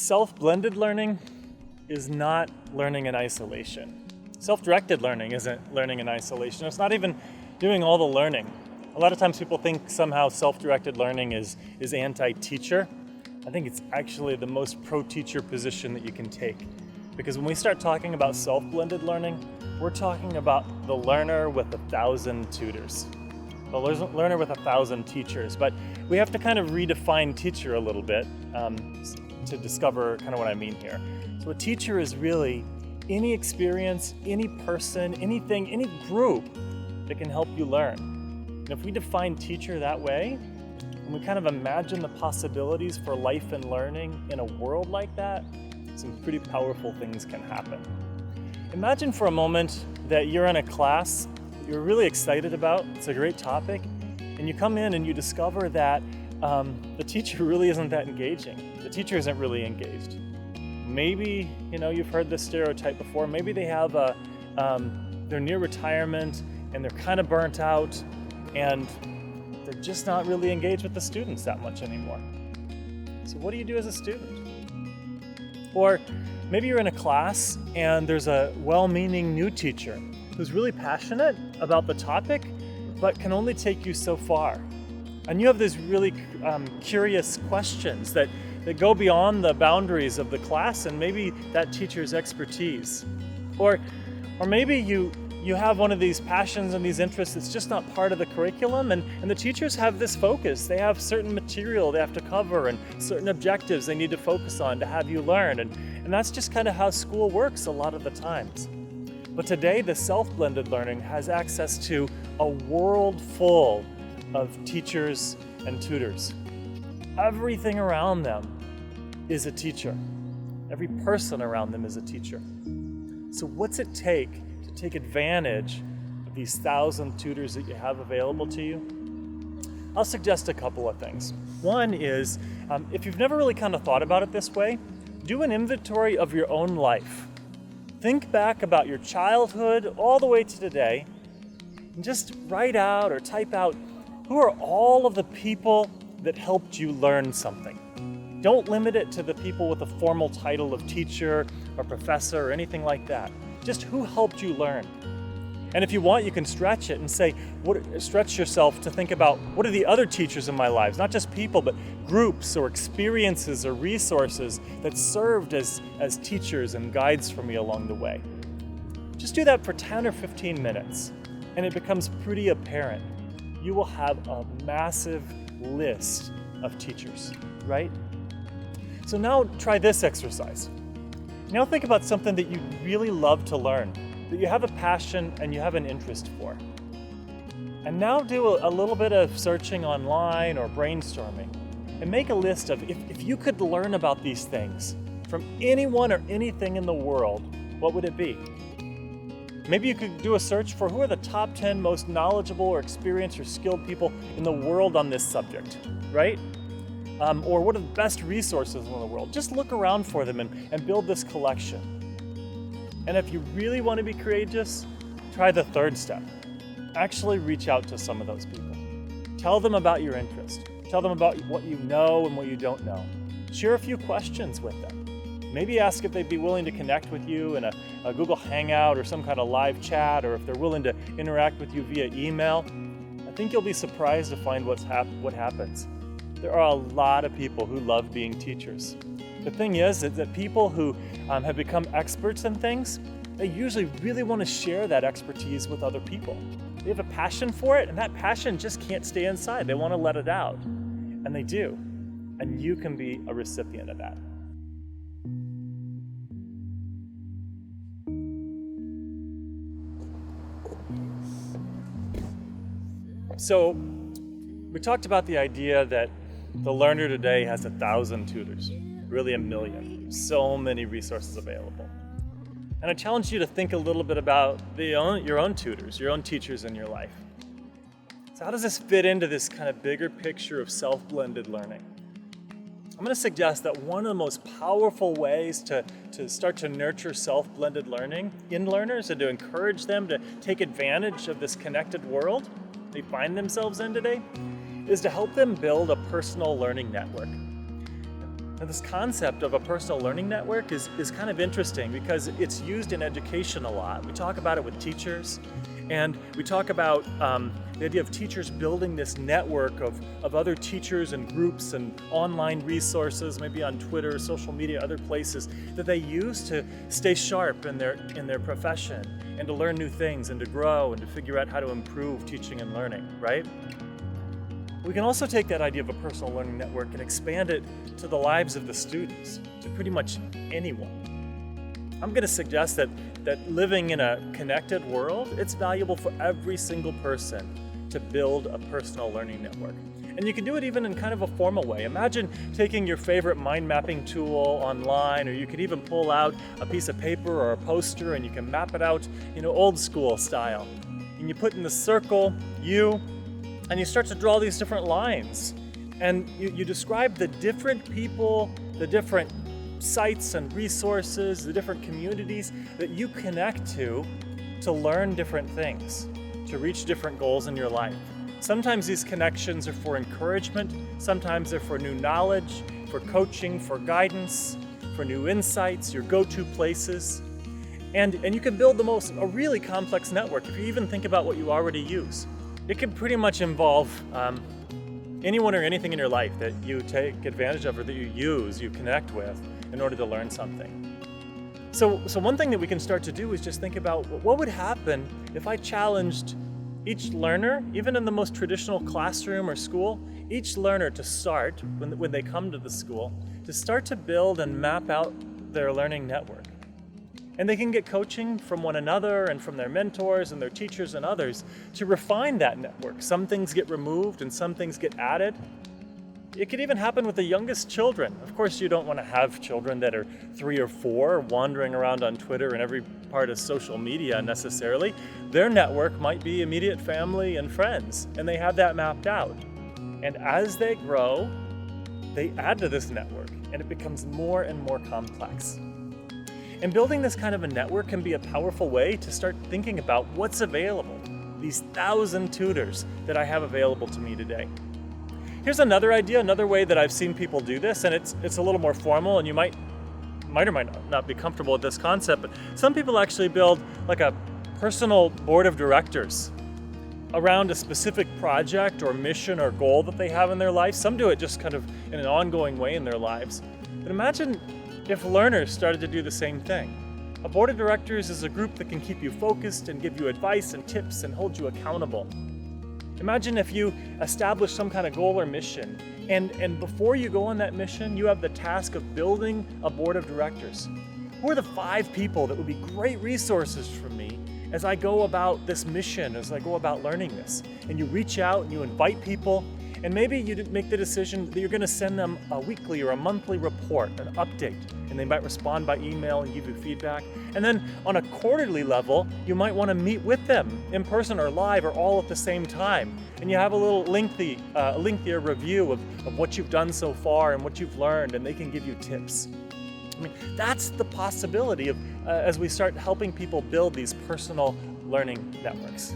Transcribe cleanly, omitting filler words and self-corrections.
Self-blended learning is not learning in isolation. Self-directed learning isn't learning in isolation. It's not even doing all the learning. A lot of times people think somehow self-directed learning is anti-teacher. I think it's actually the most pro-teacher position that you can take. Because when we start talking about self-blended learning, we're talking about the learner with 1,000 tutors. The learner with 1,000 teachers. But we have to kind of redefine teacher a little bit to discover kind of what I mean here. So a teacher is really any experience, any person, anything, any group that can help you learn. And if we define teacher that way, and we kind of imagine the possibilities for life and learning in a world like that, some pretty powerful things can happen. Imagine for a moment that you're in a class you're really excited about, it's a great topic, and you come in and you discover that the teacher really isn't that engaging. The teacher isn't really engaged. Maybe, you've heard this stereotype before, maybe they have they're near retirement and they're kind of burnt out and they're just not really engaged with the students that much anymore. So what do you do as a student? Or maybe you're in a class and there's a well-meaning new teacher who's really passionate about the topic, but can only take you so far. And you have these really curious questions that go beyond the boundaries of the class and maybe that teacher's expertise. Or maybe you have one of these passions and these interests that's just not part of the curriculum, and the teachers have this focus. They have certain material they have to cover and certain objectives they need to focus on to have you learn. And that's just kind of how school works a lot of the times. But today, the self-blended learning has access to a world full of teachers and tutors. Everything around them is a teacher. Every person around them is a teacher. So what's it take to take advantage of these 1,000 tutors that you have available to you? I'll suggest a couple of things. One is, if you've never really kind of thought about it this way, do an inventory of your own life. Think back about your childhood all the way to today, and just write out or type out who are all of the people that helped you learn something. Don't limit it to the people with a formal title of teacher or professor or anything like that. Just who helped you learn. And if you want, you can stretch it and say, stretch yourself to think about what are the other teachers in my lives, not just people, but groups or experiences or resources that served as teachers and guides for me along the way. Just do that for 10 or 15 minutes, and it becomes pretty apparent. You will have a massive list of teachers, right? So now try this exercise. Now think about something that you really love to learn, that you have a passion and you have an interest for. And now do a little bit of searching online or brainstorming and make a list of if you could learn about these things from anyone or anything in the world, what would it be? Maybe you could do a search for who are the top 10 most knowledgeable or experienced or skilled people in the world on this subject, right? Or what are the best resources in the world? Just look around for them and build this collection. And if you really want to be courageous, try the third step. Actually reach out to some of those people. Tell them about your interest. Tell them about what you know and what you don't know. Share a few questions with them. Maybe ask if they'd be willing to connect with you in a Google Hangout or some kind of live chat, or if they're willing to interact with you via email. I think you'll be surprised to find what happens. There are a lot of people who love being teachers. The thing is that people who have become experts in things, they usually really want to share that expertise with other people. They have a passion for it, and that passion just can't stay inside. They want to let it out, and they do. And you can be a recipient of that. So we talked about the idea that the learner today has 1,000 tutors, really 1 million. So many resources available. And I challenge you to think a little bit about your own tutors, your own teachers in your life. So how does this fit into this kind of bigger picture of self-blended learning? I'm going to suggest that one of the most powerful ways to start to nurture self-blended learning in learners and to encourage them to take advantage of this connected world they find themselves in today is to help them build a personal learning network. Now, this concept of a personal learning network is kind of interesting because it's used in education a lot. We talk about it with teachers, and we talk about the idea of teachers building this network of other teachers and groups and online resources, maybe on Twitter, social media, other places that they use to stay sharp in their profession and to learn new things and to grow and to figure out how to improve teaching and learning, right? We can also take that idea of a personal learning network and expand it to the lives of the students, to pretty much anyone. I'm going to suggest that living in a connected world, it's valuable for every single person to build a personal learning network. And you can do it even in kind of a formal way. Imagine taking your favorite mind mapping tool online, or you could even pull out a piece of paper or a poster and you can map it out, old school style. And you put in the circle, you, and you start to draw these different lines. And you describe the different people, the different sites and resources, the different communities that you connect to learn different things, to reach different goals in your life. Sometimes these connections are for encouragement, sometimes they're for new knowledge, for coaching, for guidance, for new insights, your go-to places. And you can build a really complex network if you even think about what you already use. It can pretty much involve anyone or anything in your life that you take advantage of or that you use, you connect with in order to learn something. So one thing that we can start to do is just think about what would happen if I challenged each learner, even in the most traditional classroom or school, each learner to start, when they come to the school, to start to build and map out their learning network. And they can get coaching from one another and from their mentors and their teachers and others to refine that network. Some things get removed and some things get added. It could even happen with the youngest children. Of course, you don't want to have children that are 3 or 4 wandering around on Twitter and every part of social media necessarily. Their network might be immediate family and friends, and they have that mapped out. And as they grow, they add to this network, and it becomes more and more complex. And building this kind of a network can be a powerful way to start thinking about what's available, these 1,000 tutors that I have available to me today. Here's another idea, another way that I've seen people do this, and it's a little more formal, and you might or might not be comfortable with this concept, but some people actually build like a personal board of directors around a specific project or mission or goal that they have in their life. Some do it just kind of in an ongoing way in their lives. But imagine if learners started to do the same thing. A board of directors is a group that can keep you focused and give you advice and tips and hold you accountable. Imagine if you establish some kind of goal or mission, and before you go on that mission, you have the task of building a board of directors. Who are the 5 people that would be great resources for me as I go about this mission, as I go about learning this? And you reach out and you invite people, and maybe you make the decision that you're going to send them a weekly or a monthly report, an update, and they might respond by email and give you feedback. And then on a quarterly level, you might want to meet with them in person or live or all at the same time. And you have a little lengthier review of what you've done so far and what you've learned, and they can give you tips. I mean, that's the possibility of as we start helping people build these personal learning networks.